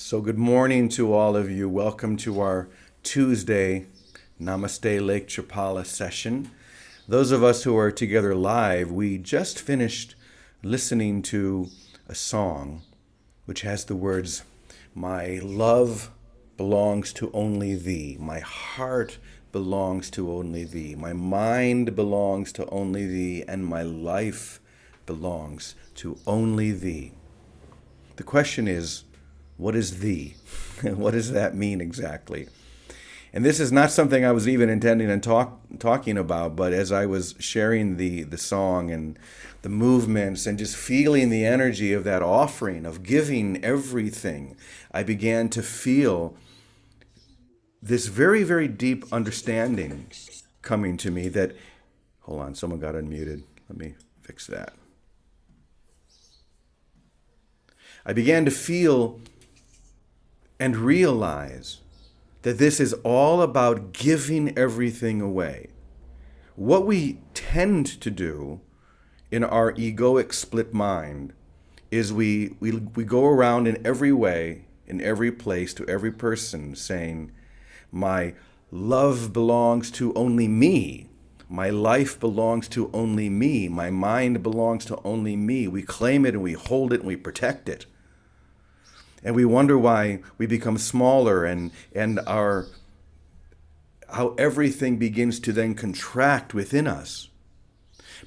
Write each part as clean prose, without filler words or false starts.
So, good morning to all of you. Welcome to our Tuesday Namaste Lake Chapala session. Those of us who are together live, we just finished listening to a song which has the words, "My love belongs to only thee. My heart belongs to only thee. My mind belongs to only thee. And my life belongs to only thee." The question is, what is thee? What does that mean exactly? And this is not something I was even intending on talking about, but as I was sharing the song and the movements and just feeling the energy of that offering, of giving everything, I began to feel this very, very deep understanding coming to me that, hold on, someone got unmuted. Let me fix that. I began to feel and realize that this is all about giving everything away. What we tend to do in our egoic split mind is we go around in every way, in every place, to every person saying, my love belongs to only me. My life belongs to only me. My mind belongs to only me. We claim it and we hold it and we protect it. And we wonder why we become smaller and how everything begins to then contract within us.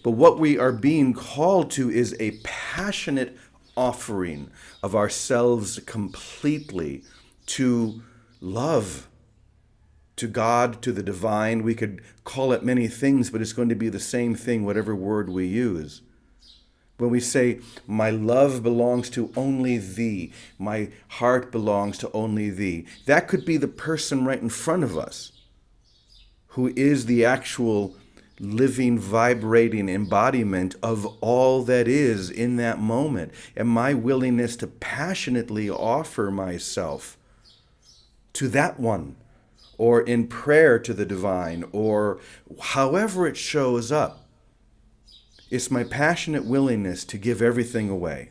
But what we are being called to is a passionate offering of ourselves completely to love, to God, to the divine. We could call it many things, but it's going to be the same thing, whatever word we use. When we say, my love belongs to only thee, my heart belongs to only thee, that could be the person right in front of us who is the actual living, vibrating embodiment of all that is in that moment. And my willingness to passionately offer myself to that one, or in prayer to the divine, or however it shows up. It's my passionate willingness to give everything away,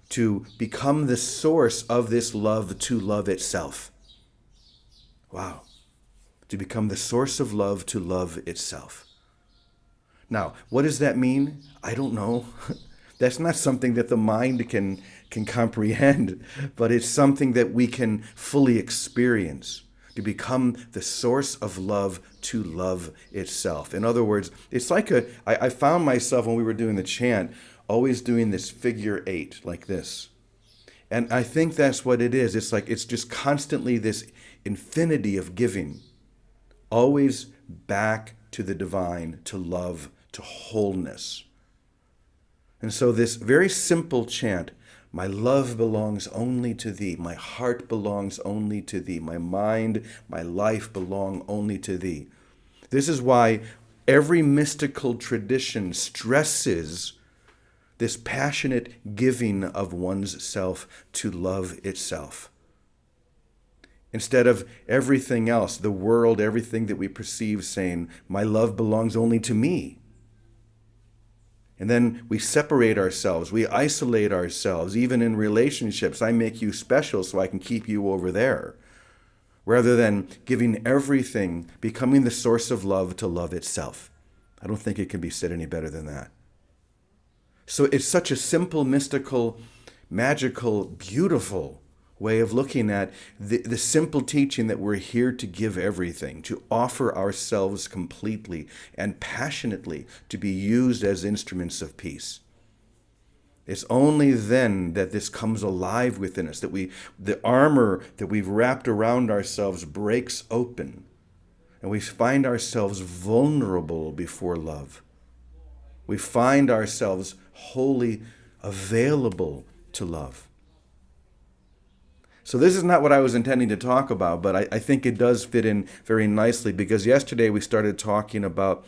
to become the source of this love, to love itself. Wow. To become the source of love, to love itself. Now, what does that mean? I don't know. That's not something that the mind can comprehend, but it's something that we can fully experience. To become the source of love, to love itself. In other words, it's like I found myself when we were doing the chant, always doing this figure 8 like this. And I think that's what it is. It's just constantly this infinity of giving, always back to the divine, to love, to wholeness. And so this very simple chant, my love belongs only to thee. My heart belongs only to thee. My mind, my life belong only to thee. This is why every mystical tradition stresses this passionate giving of one's self to love itself. Instead of everything else, the world, everything that we perceive saying, my love belongs only to me. And then we separate ourselves, we isolate ourselves, even in relationships. I make you special so I can keep you over there. Rather than giving everything, becoming the source of love to love itself. I don't think it can be said any better than that. So it's such a simple, mystical, magical, beautiful way of looking at the simple teaching that we're here to give everything, to offer ourselves completely and passionately to be used as instruments of peace. It's only then that this comes alive within us, that the armor that we've wrapped around ourselves breaks open, and we find ourselves vulnerable before love. We find ourselves wholly available to love. So this is not what I was intending to talk about, but I think it does fit in very nicely, because yesterday we started talking about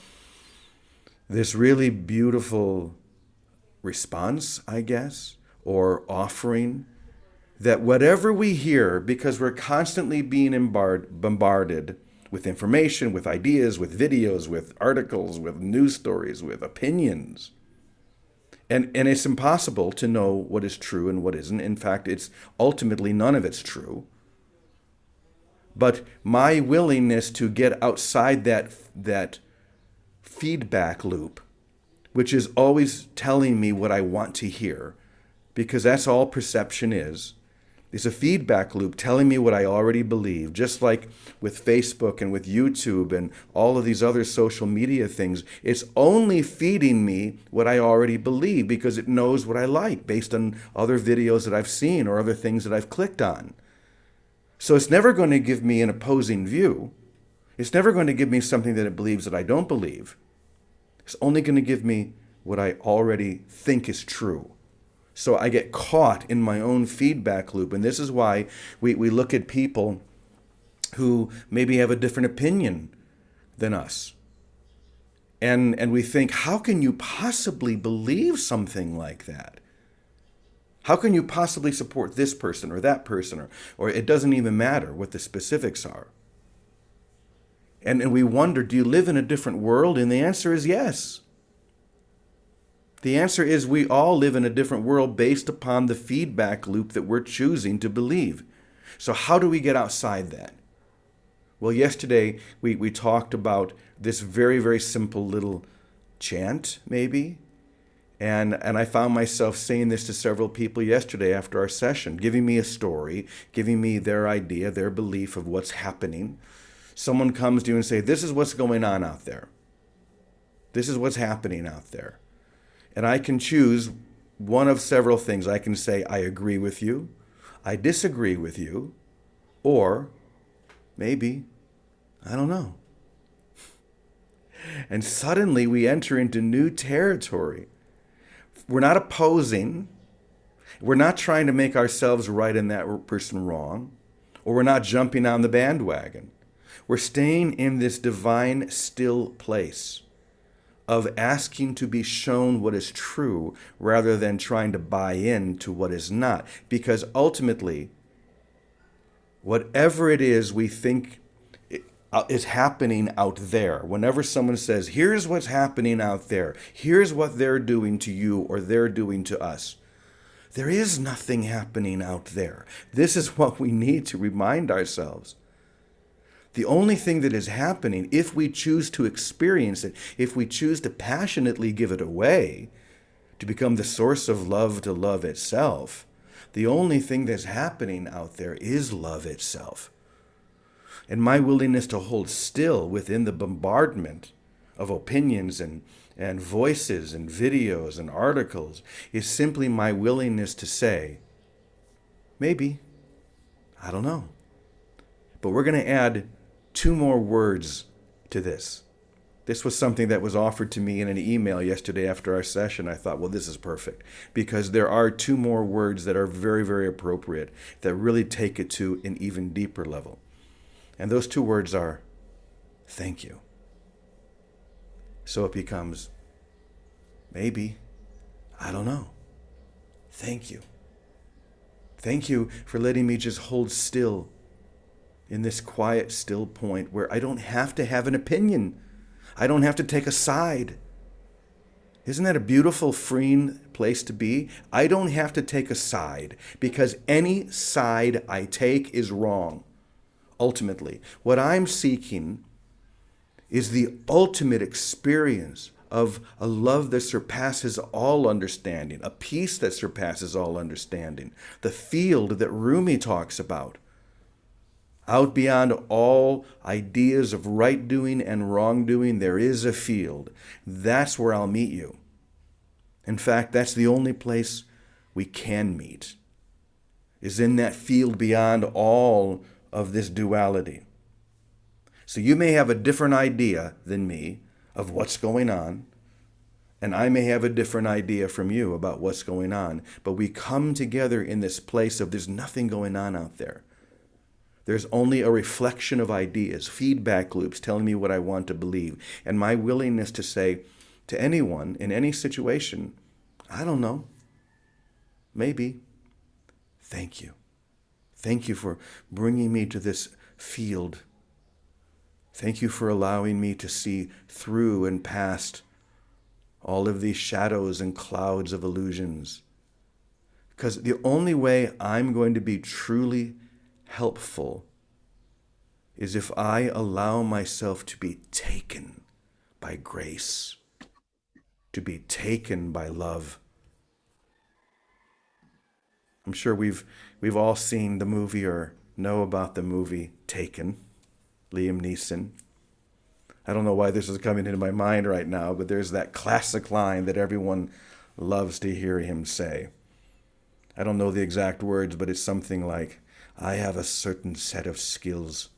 this really beautiful response, I guess, or offering, that whatever we hear, because we're constantly being bombarded with information, with ideas, with videos, with articles, with news stories, with opinions, And it's impossible to know what is true and what isn't. In fact, it's ultimately none of it's true. But my willingness to get outside that feedback loop, which is always telling me what I want to hear, because that's all perception is a feedback loop telling me what I already believe, just like with Facebook and with YouTube and all of these other social media things. It's only feeding me what I already believe because it knows what I like based on other videos that I've seen or other things that I've clicked on. So it's never going to give me an opposing view. It's never going to give me something that it believes that I don't believe. It's only going to give me what I already think is true. So I get caught in my own feedback loop. And this is why we look at people who maybe have a different opinion than us. And we think, how can you possibly believe something like that? How can you possibly support this person or that person? Or it doesn't even matter what the specifics are. And we wonder, do you live in a different world? And the answer is yes. The answer is we all live in a different world based upon the feedback loop that we're choosing to believe. So how do we get outside that? Well, yesterday we talked about this very, very simple little chant, maybe. And I found myself saying this to several people yesterday after our session, giving me a story, giving me their idea, their belief of what's happening. Someone comes to you and say, this is what's going on out there. This is what's happening out there. And I can choose one of several things. I can say, I agree with you, I disagree with you, or maybe, I don't know. And suddenly we enter into new territory. We're not opposing. We're not trying to make ourselves right and that person wrong, or we're not jumping on the bandwagon. We're staying in this divine still place of asking to be shown what is true rather than trying to buy into what is not. Because ultimately, whatever it is we think is happening out there, whenever someone says, here's what's happening out there, here's what they're doing to you or they're doing to us, there is nothing happening out there. This is what we need to remind ourselves. The only thing that is happening, if we choose to experience it, if we choose to passionately give it away, to become the source of love to love itself, the only thing that's happening out there is love itself. And my willingness to hold still within the bombardment of opinions and voices and videos and articles is simply my willingness to say, maybe, I don't know. But we're going to add 2 more words to this. This was something that was offered to me in an email yesterday after our session. I thought, well, this is perfect, because there are 2 more words that are very, very appropriate that really take it to an even deeper level. And those 2 words are, thank you. So it becomes, maybe, I don't know. Thank you. Thank you for letting me just hold still in this quiet, still point where I don't have to have an opinion. I don't have to take a side. Isn't that a beautiful, freeing place to be? I don't have to take a side, because any side I take is wrong. Ultimately, what I'm seeking is the ultimate experience of a love that surpasses all understanding, a peace that surpasses all understanding, the field that Rumi talks about. Out beyond all ideas of right doing and wrong doing, there is a field. That's where I'll meet you. In fact, that's the only place we can meet, is in that field beyond all of this duality. So you may have a different idea than me of what's going on, and I may have a different idea from you about what's going on, but we come together in this place of there's nothing going on out there. There's only a reflection of ideas, feedback loops telling me what I want to believe, and my willingness to say to anyone in any situation, I don't know, maybe, thank you. Thank you for bringing me to this field. Thank you for allowing me to see through and past all of these shadows and clouds of illusions. Because the only way I'm going to be truly helpful is if I allow myself to be taken by grace, to be taken by love. I'm sure we've all seen the movie or know about the movie Taken, Liam Neeson. I don't know why this is coming into my mind right now, but there's that classic line that everyone loves to hear him say. I don't know the exact words, but it's something like, I have a certain set of skills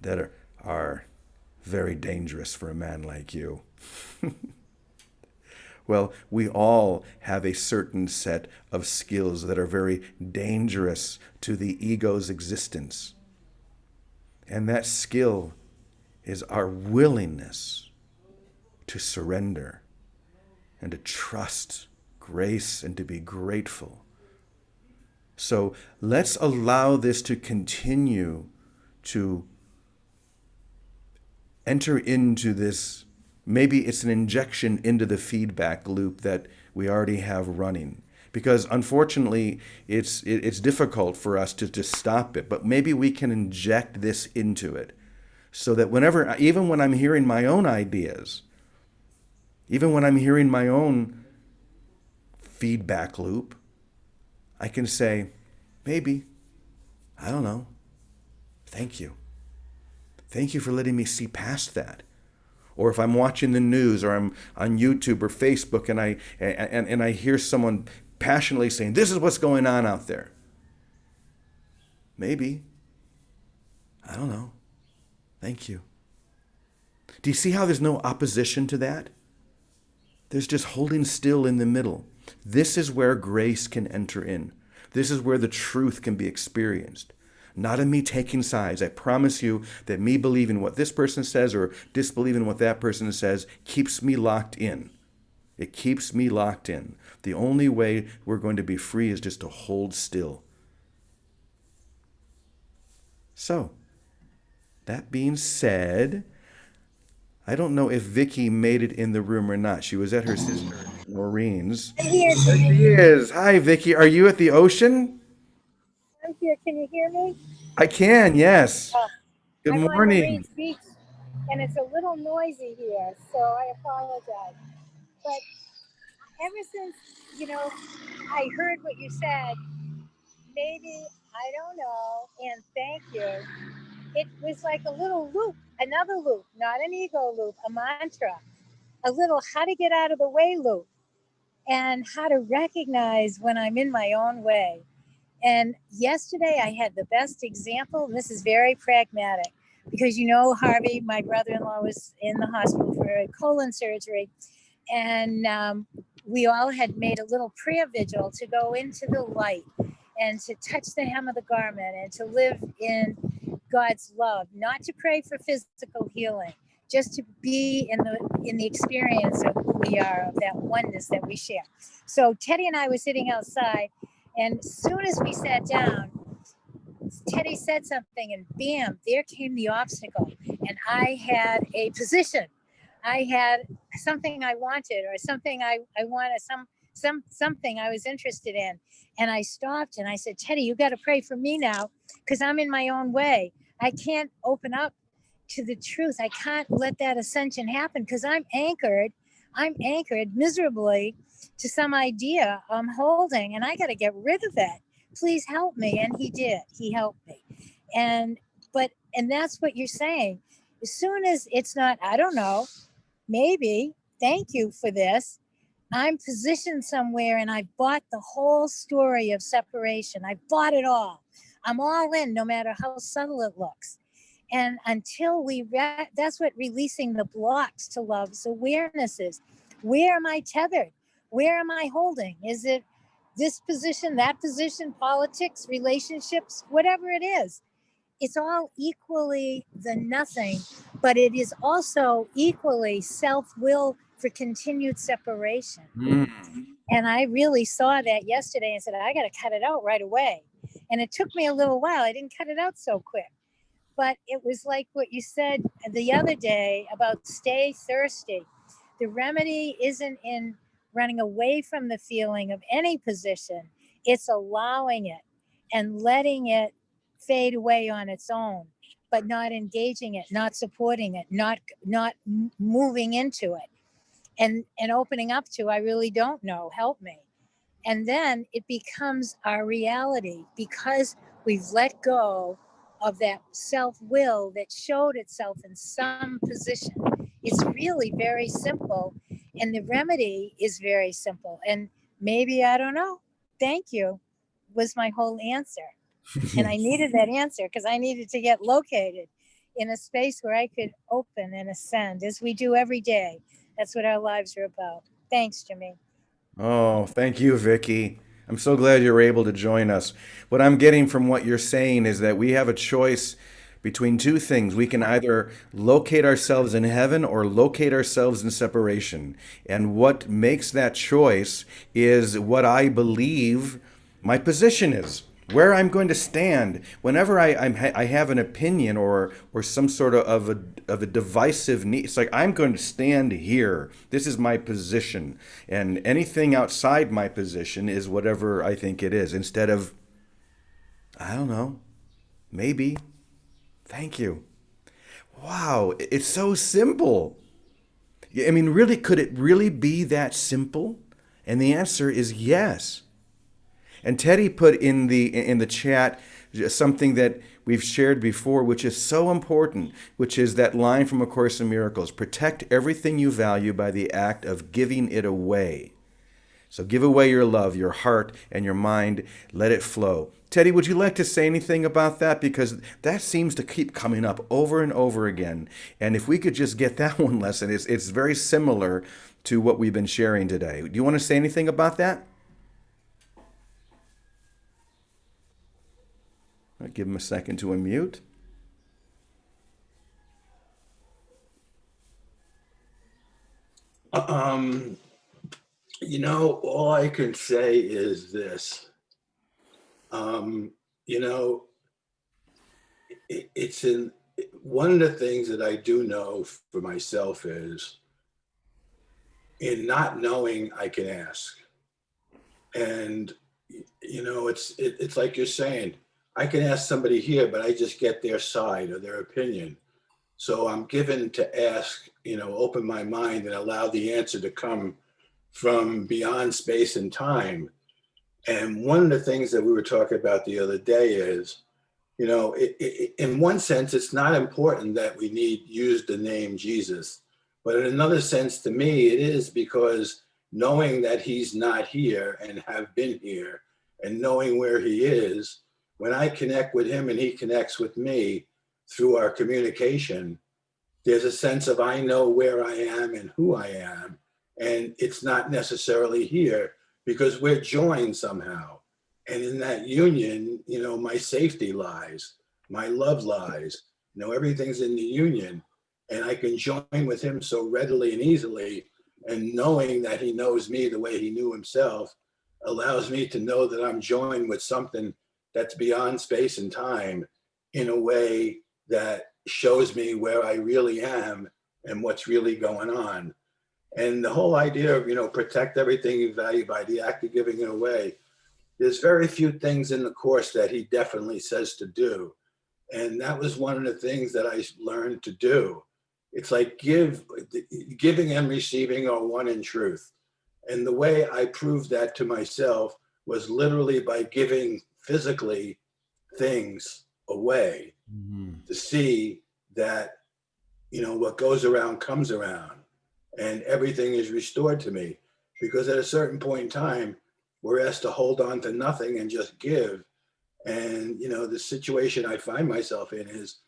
that are very dangerous for a man like you. Well, we all have a certain set of skills that are very dangerous to the ego's existence. And that skill is our willingness to surrender and to trust grace and to be grateful. So let's allow this to continue to enter into this. Maybe it's an injection into the feedback loop that we already have running. Because unfortunately, it's difficult for us to stop it. But maybe we can inject this into it so that whenever, even when I'm hearing my own ideas, even when I'm hearing my own feedback loop, I can say, maybe, I don't know, thank you. Thank you for letting me see past that. Or if I'm watching the news or I'm on YouTube or Facebook and I hear someone passionately saying, this is what's going on out there. Maybe. I don't know. Thank you. Do you see how there's no opposition to that? There's just holding still in the middle. This is where grace can enter in. This is where the truth can be experienced. Not in me taking sides. I promise you that me believing what this person says or disbelieving what that person says keeps me locked in. It keeps me locked in. The only way we're going to be free is just to hold still. So, that being said, I don't know if Vicky made it in the room or not. She was at her sister Maureen's. I'm here. There she is. Hi, Vicky. Are you at the ocean? I'm here. Can you hear me? I can, yes. Uh, Good I'm on morning. Marie's Beach, and it's a little noisy here, so I apologize. But ever since, you know, I heard what you said, maybe, I don't know, and thank you. It was like a little loop, another loop, not an ego loop, a mantra, a little how to get out of the way loop, and how to recognize when I'm in my own way. And yesterday I had the best example. This is very pragmatic because Harvey, my brother in law, was in the hospital for a colon surgery. And we all had made a little prayer vigil to go into the light and to touch the hem of the garment and to live in God's love, not to pray for physical healing, just to be in the experience of who we are, of that oneness that we share. So Teddy and I were sitting outside, and as soon as we sat down, Teddy said something, and bam, there came the obstacle. And I had a position. I had something I wanted, or something I wanted, something I was interested in. And I stopped and I said, Teddy, you got to pray for me now because I'm in my own way. I can't open up to the truth. I can't let that ascension happen because I'm anchored. I'm anchored miserably to some idea I'm holding, and I got to get rid of it. Please help me. And he did. He helped me. And and that's what you're saying. As soon as it's not, I don't know, maybe, thank you for this. I'm positioned somewhere and I bought the whole story of separation. I bought it all. I'm all in, no matter how subtle it looks. And until that's what releasing the blocks to love's awareness is. Where am I tethered? Where am I holding? Is it this position, that position, politics, relationships, whatever it is? It's all equally the nothing, but it is also equally self-will for continued separation. Mm. And I really saw that yesterday and said, I got to cut it out right away. And it took me a little while. I didn't cut it out so quick. But it was like what you said the other day about stay thirsty. The remedy isn't in running away from the feeling of any position, it's allowing it and letting it fade away on its own, but not engaging it, not supporting it, not moving into it, and opening up to, I really don't know, help me. And then it becomes our reality because we've let go of that self will that showed itself in some position. It's really very simple. And the remedy is very simple. And maybe, I don't know, thank you was my whole answer. And I needed that answer because I needed to get located in a space where I could open and ascend as we do every day. That's what our lives are about. Thanks, Jimmy. Oh, thank you, Vicky. I'm so glad you're able to join us. What I'm getting from what you're saying is that we have a choice between two things. We can either locate ourselves in heaven or locate ourselves in separation. And what makes that choice is what I believe my position is, where I'm going to stand. Whenever I have an opinion or some sort of a divisive need, it's like I'm going to stand here. This is my position, and anything outside my position is whatever I think it is. Instead of, I don't know, maybe. Thank you. Wow, it's so simple. I mean, really, could it really be that simple? And the answer is yes. And Teddy put in the chat something that we've shared before, which is so important, which is that line from A Course in Miracles: protect everything you value by the act of giving it away. So give away your love, your heart, and your mind. Let it flow. Teddy, would you like to say anything about that? Because that seems to keep coming up over and over again. And if we could just get that one lesson, it's very similar to what we've been sharing today. Do you want to say anything about that? I'll give him a second to unmute. Um, all I can say is this. Um, you know, it's in one of the things that I do know for myself is in not knowing, I can ask. And, it's like you're saying, I can ask somebody here, but I just get their side or their opinion. So I'm given to ask, open my mind and allow the answer to come from beyond space and time. And one of the things that we were talking about the other day is, in one sense, it's not important that we use the name Jesus. But in another sense, to me, it is, because knowing that he's not here and have been here and knowing where he is, when I connect with him and he connects with me through our communication, there's a sense of I know where I am and who I am. And it's not necessarily here because we're joined somehow. And in that union, my safety lies, my love lies, everything's in the union. And I can join with him so readily and easily. And knowing that he knows me the way he knew himself allows me to know that I'm joined with something that's beyond space and time in a way that shows me where I really am and what's really going on. And the whole idea of, protect everything you value by the act of giving it away. There's very few things in the Course that he definitely says to do. And that was one of the things that I learned to do. It's like giving and receiving are one in truth. And the way I proved that to myself was literally by giving physically things away to see that, what goes around comes around and everything is restored to me. Because at a certain point in time, we're asked to hold on to nothing and just give. And, the situation I find myself in is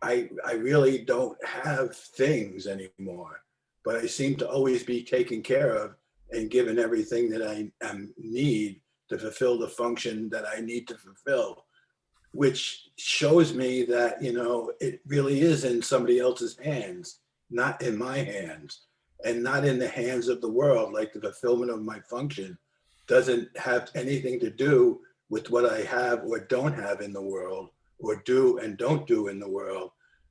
I really don't have things anymore, but I seem to always be taken care of and given everything that I need to fulfill the function that I need to fulfill, which shows me that, it really is in somebody else's hands, not in my hands, and not in the hands of the world. Like the fulfillment of my function doesn't have anything to do with what I have or don't have in the world, or do and don't do in the world.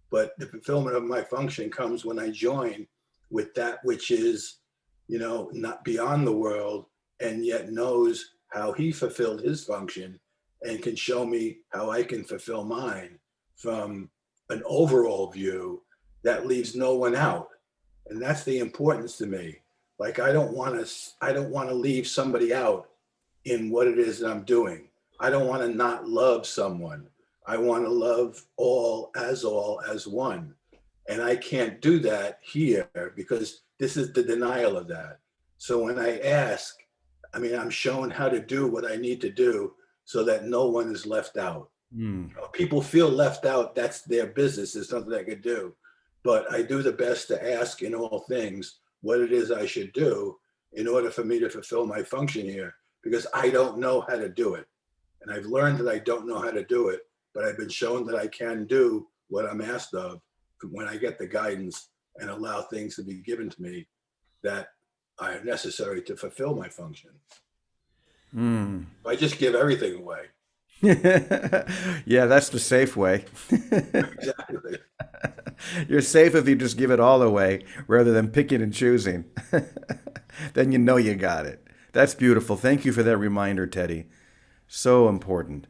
But the fulfillment of my function comes when I join with that which is, not beyond the world, and yet knows how he fulfilled his function and can show me how I can fulfill mine from an overall view that leaves no one out. And that's the importance to me. Like I don't want to leave somebody out in what it is that I'm doing. I don't want to not love someone. I want to love all as one. And I can't do that here because this is the denial of that. So when I ask, I'm shown how to do what I need to do so that no one is left out. Mm. People feel left out. That's their business. There's nothing I could do. But I do the best to ask in all things what it is I should do in order for me to fulfill my function here, because I don't know how to do it. And I've learned that I don't know how to do it, but I've been shown that I can do what I'm asked of when I get the guidance and allow things to be given to me that are necessary to fulfill my function. Mm. I just give everything away. Yeah, that's the safe way. Exactly. You're safe if you just give it all away rather than picking and choosing. Then you know you got it. That's beautiful. Thank you for that reminder, Teddy. So important.